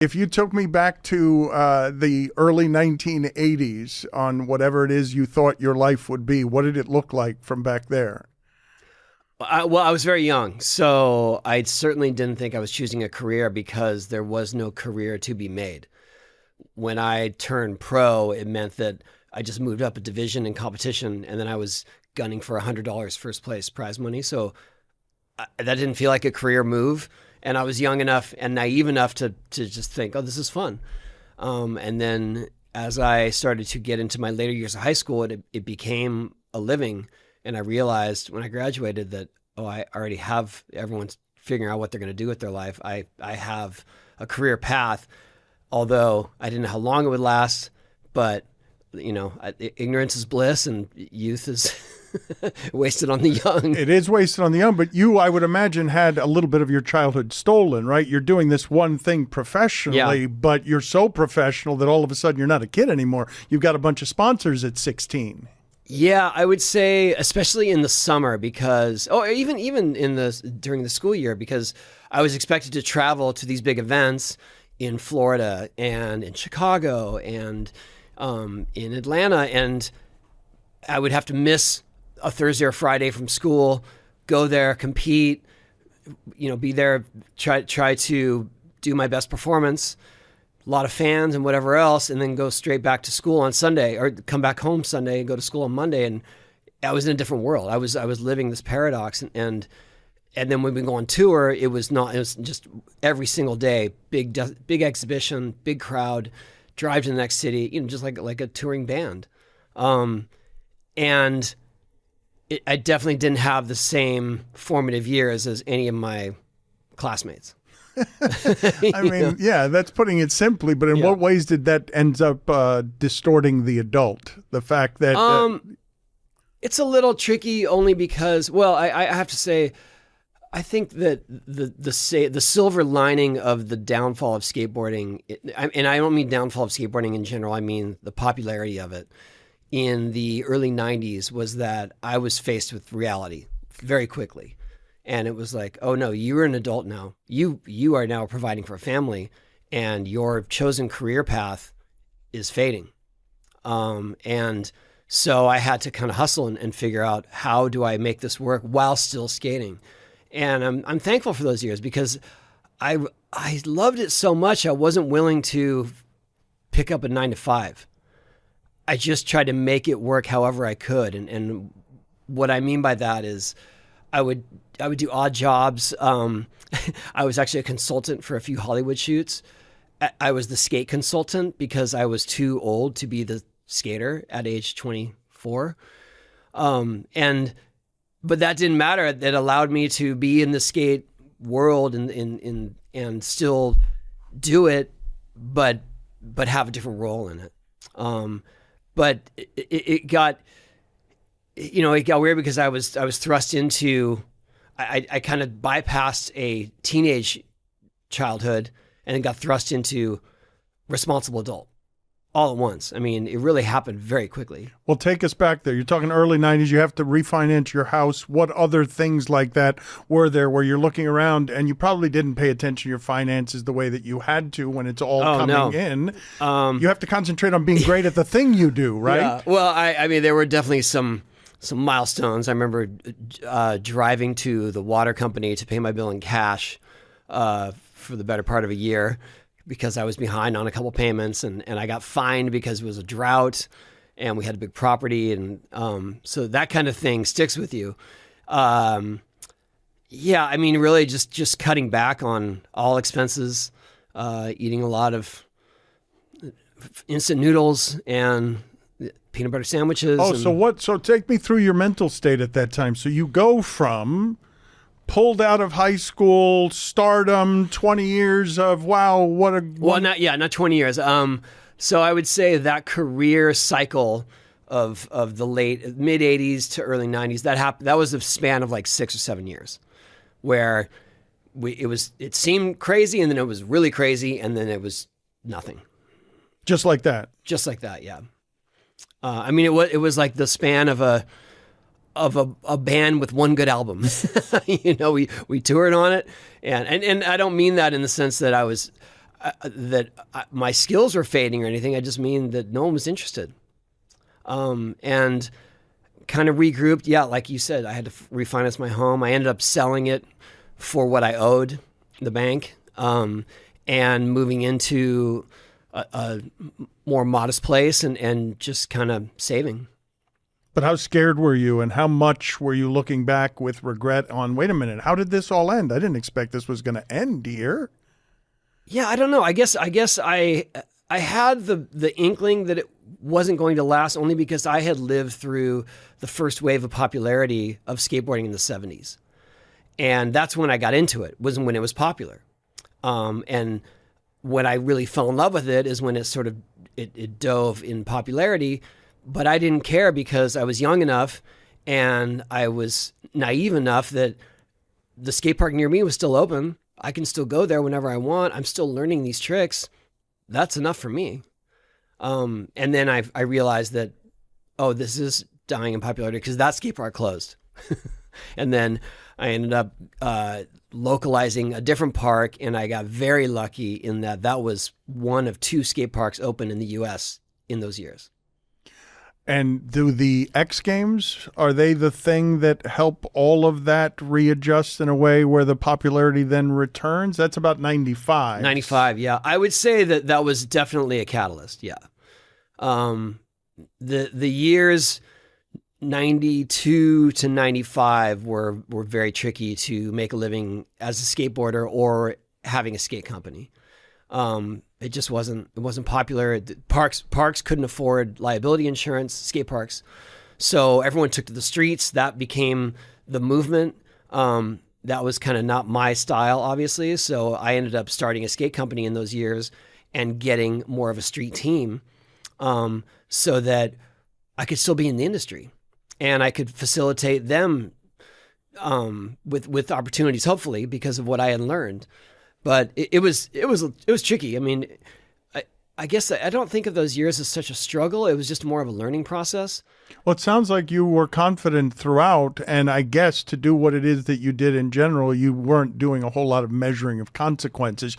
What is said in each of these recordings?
If you took me back to the early 1980s on whatever it is you thought your life would be, what did it look like from back there? I was very young, so I certainly didn't think I was choosing a career because there was no career to be made. When I turned pro, it meant that I just moved up a division in competition, and then I was gunning for $100 first place prize money. So that didn't feel like a career move. And I was young enough and naive enough to just think, oh, this is fun. And then as I started to get into my later years of high school, it became a living. And I realized when I graduated that, oh, I already have everyone's figuring out what they're going to do with their life. I have a career path, although I didn't know how long it would last. But, you know, ignorance is bliss and youth is wasted on the young. It is wasted on the young, but you, I would imagine, had a little bit of your childhood stolen, right? You're doing this one thing professionally, but you're so professional that all of a sudden you're not a kid anymore. You've got a bunch of sponsors at 16. Yeah, I would say, especially in the summer, because, even during the school year, because I was expected to travel to these big events in Florida and in Chicago and in Atlanta, and I would have to miss a Thursday or Friday from school, go there, compete, be there, try to do my best performance, a lot of fans and whatever else, and then go straight back to school on Sunday, or come back home Sunday and go to school on Monday. And I was in a different world. I was living this paradox, and then when we go on tour, it was just every single day, big exhibition, big crowd, drive to the next city, just like a touring band. And I definitely didn't have the same formative years as any of my classmates. I mean, yeah, that's putting it simply, but in what ways did that end up distorting the adult? The fact that... it's a little tricky only because, well, I have to say, I think that the silver lining of the downfall of skateboarding, and I don't mean downfall of skateboarding in general, I mean the popularity of it in the early 90s, was that I was faced with reality very quickly. And it was like, oh no, you're an adult now. You are now providing for a family, and your chosen career path is fading. And so I had to kind of hustle and figure out, how do I make this work while still skating? And I'm thankful for those years, because I loved it so much. I wasn't willing to pick up a 9-to-5. I just tried to make it work however I could. And what I mean by that is I would do odd jobs. I was actually a consultant for a few Hollywood shoots. I was the skate consultant because I was too old to be the skater at age 24. But that didn't matter. That allowed me to be in the skate world and still do it, but have a different role in it. But it got weird because I was thrust into, I kind of bypassed a teenage childhood and then got thrust into responsible adult all at once. I mean, it really happened very quickly. Well, take us back there. You're talking early 90s. You have to refinance your house. What other things like that were there where you're looking around and you probably didn't pay attention to your finances the way that you had to when it's all coming in? You have to concentrate on being great at the thing you do, right? Yeah. Well, I mean, there were definitely some milestones. I remember driving to the water company to pay my bill in cash for the better part of a year, because I was behind on a couple payments, and I got fined because it was a drought and we had a big property. And so that kind of thing sticks with you. I mean, really just cutting back on all expenses, eating a lot of instant noodles and peanut butter sandwiches. Oh, so take me through your mental state at that time. So you go from pulled out of high school, stardom, 20 years of, wow, what a... Well, not 20 years. So I would say that career cycle of the mid 80s to early 90s, that was a span of like 6 or 7 years, where it seemed crazy, and then it was really crazy, and then it was nothing. Just like that? Just like that, yeah. I mean, it was like the span of a band with one good album. We toured on it, and I don't mean that in the sense that my skills were fading or anything. I just mean that no one was interested. And kind of regrouped. Yeah, like you said, I had to refinance my home. I ended up selling it for what I owed the bank, and moving into a more modest place and just kind of saving. But how scared were you, and how much were you looking back with regret on, wait a minute, how did this all end? I didn't expect this was going to end here. Yeah, I don't know. I guess I had the inkling that it wasn't going to last, only because I had lived through the first wave of popularity of skateboarding in the 70s. And that's when I got into it, was when it was popular. And when I really fell in love with it is when it dove in popularity. But I didn't care because I was young enough and I was naive enough that the skate park near me was still open. I can still go there whenever I want. I'm still learning these tricks. That's enough for me. And then I realized that, oh, this is dying in popularity because that skate park closed. And then I ended up localizing a different park, and I got very lucky in that was one of 2 skate parks open in the U.S. in those years. And do the X Games, are they the thing that help all of that readjust in a way where the popularity then returns? That's about 95. 95, yeah. I would say that was definitely a catalyst, yeah. The years 92 to 95 were very tricky to make a living as a skateboarder or having a skate company. It just wasn't popular. Parks couldn't afford liability insurance, skate parks. So everyone took to the streets. That became the movement. That was kind of not my style, obviously. So I ended up starting a skate company in those years and getting more of a street team, so that I could still be in the industry and I could facilitate them with opportunities, hopefully, because of what I had learned. But it was tricky. I mean, I guess I don't think of those years as such a struggle. It was just more of a learning process. Well, it sounds like you were confident throughout, and I guess to do what it is that you did in general, you weren't doing a whole lot of measuring of consequences.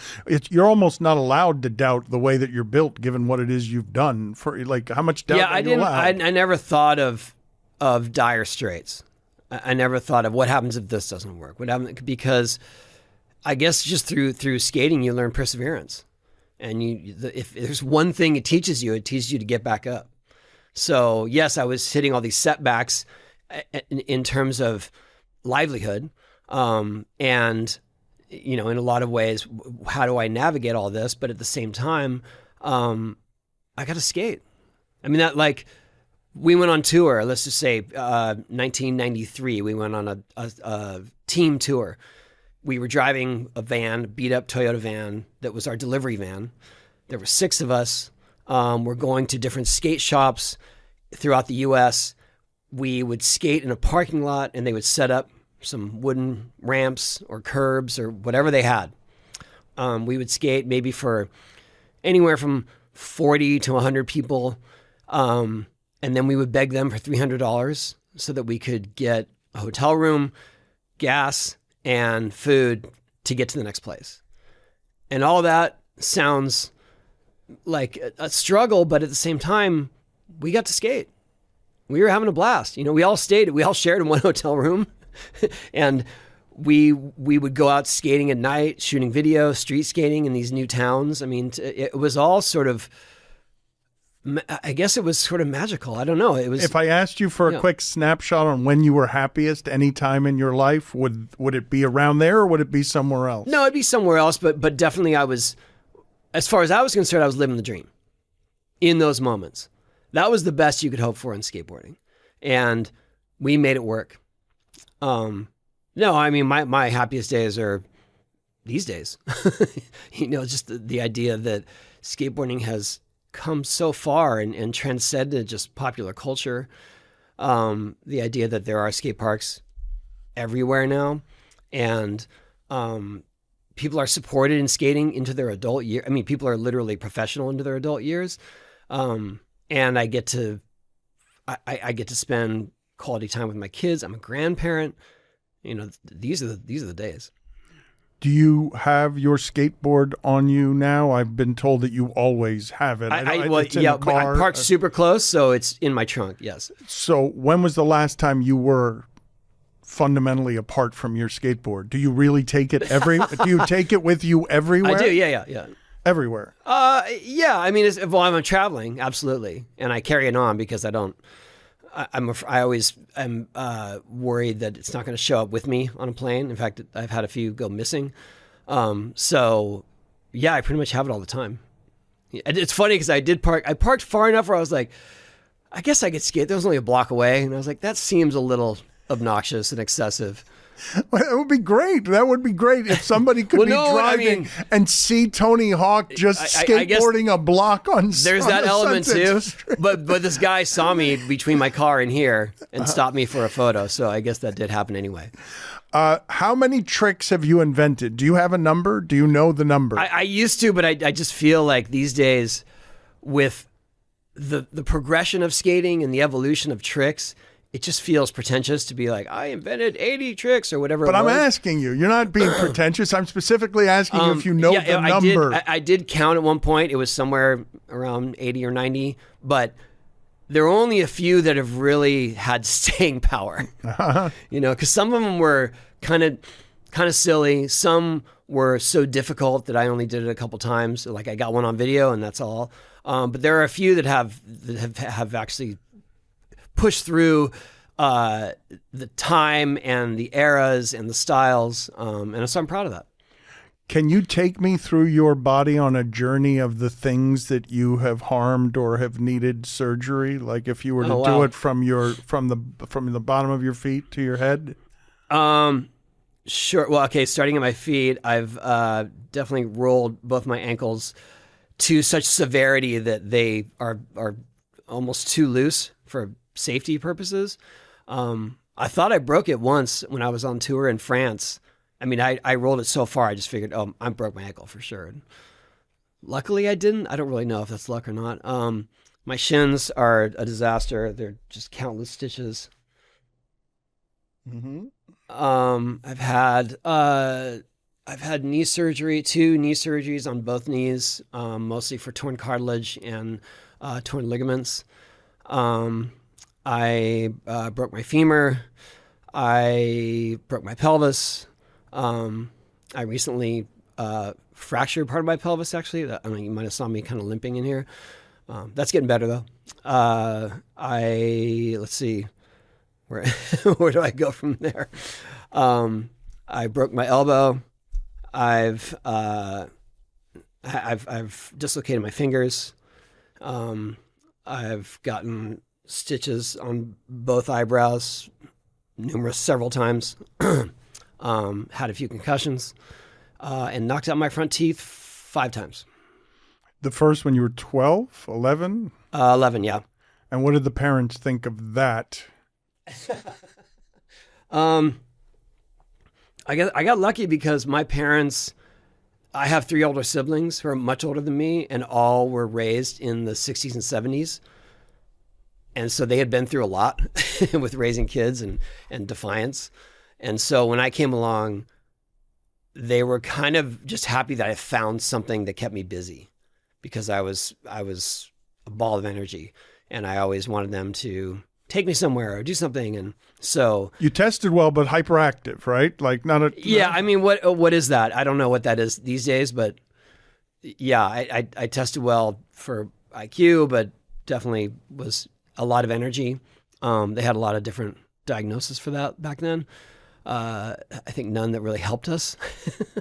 You're almost not allowed to doubt the way that you're built, given what it is you've done. For like, how much doubt? Yeah, are you allowed? I never thought of dire straits. I never thought of what happens if this doesn't work. What happens, because I guess just through skating, you learn perseverance. And if there's one thing it teaches you to get back up. So yes, I was hitting all these setbacks in terms of livelihood. And, in a lot of ways, how do I navigate all this? But at the same time, I got to skate. I mean, we went on tour, let's just say 1993, we went on a team tour. We were driving a van, beat up Toyota van that was our delivery van. There were 6 of us. We're going to different skate shops throughout the U.S. We would skate in a parking lot, and they would set up some wooden ramps or curbs or whatever they had. We would skate maybe for anywhere from 40 to 100 people. And then we would beg them for $300 so that we could get a hotel room, gas, and food to get to the next place. And all that sounds like a struggle, but at the same time, we got to skate. We were having a blast. We all shared in one hotel room, and we would go out skating at night, shooting video, street skating in these new towns. I mean, it was all sort of, I guess it was sort of magical. I don't know. It was. If I asked you for a quick snapshot on when you were happiest any time in your life, would it be around there or would it be somewhere else? No, it'd be somewhere else, but definitely I was, as far as I was concerned, I was living the dream in those moments. That was the best you could hope for in skateboarding. And we made it work. No, I mean, my happiest days are these days. Just the idea that skateboarding has come so far and transcended just popular culture. The idea that there are skate parks everywhere now, and people are supported in skating into their adult year. I mean, people are literally professional into their adult years, and I get to spend quality time with my kids. I'm a grandparent. These are the days. Do you have your skateboard on you now? I've been told that you always have it. It's in the car. I parked super close, so it's in my trunk. Yes. So when was the last time you were fundamentally apart from your skateboard? Do you really take it do you take it with you everywhere? I do. Yeah. Everywhere. Yeah. I mean, I'm traveling, absolutely, and I carry it on because I don't. I always am worried that it's not going to show up with me on a plane. In fact, I've had a few go missing. So yeah, I pretty much have it all the time. It's funny because I parked far enough where I was like, I guess I could skate. That was only a block away, and I was like, that seems a little obnoxious and excessive. Well, that would be great. That would be great if somebody could be driving and see Tony Hawk just skateboarding a block on. There's that element too. But this guy saw me between my car and here and stopped me for a photo. So I guess that did happen anyway. How many tricks have you invented? Do you have a number? Do you know the number? I used to, but I just feel like these days with the progression of skating and the evolution of tricks, it just feels pretentious to be like, I invented 80 tricks or whatever. But I'm asking you. You're not being pretentious. I'm specifically asking you if you know the number. I did count at one point. It was somewhere around 80 or 90. But there are only a few that have really had staying power. Because some of them were kind of silly. Some were so difficult that I only did it a couple times. Like I got one on video and that's all. But there are a few that have actually push through the time and the eras and the styles. And so I'm proud of that. Can you take me through your body on a journey of the things that you have harmed or have needed surgery? Like if you were to do it from the bottom of your feet to your head? Sure. Well, okay. Starting at my feet, I've definitely rolled both my ankles to such severity that they are almost too loose for safety purposes. I thought I broke it once when I was on tour in France. I mean, I rolled it so far, I just figured, I broke my ankle for sure. And luckily I didn't. I don't really know if that's luck or not. My shins are a disaster. They're just countless stitches. Mm-hmm. I've had knee surgery, 2 knee surgeries on both knees, mostly for torn cartilage and torn ligaments. I broke my femur. I broke my pelvis. I recently fractured part of my pelvis, actually. I mean, you might have saw me kind of limping in here. That's getting better, though. Let's see. Where do I go from there? I broke my elbow. I've dislocated my fingers. I've gotten stitches on both eyebrows several times. Had a few concussions, and knocked out my front teeth 5 times. The first when you were 12, 11? 11, yeah. And what did the parents think of that? I got lucky because my parents, I have 3 older siblings who are much older than me, and all were raised in the 60s and 70s. And so they had been through a lot with raising kids and defiance. And so when I came along, they were kind of just happy that I found something that kept me busy, because I was a ball of energy, and I always wanted them to take me somewhere or do something. And so you tested well, but hyperactive, right? Like I mean, what is that? I don't know what that is these days, but yeah, I tested well for IQ, but definitely was a lot of energy. They had a lot of different diagnoses for that back then. I think none that really helped us.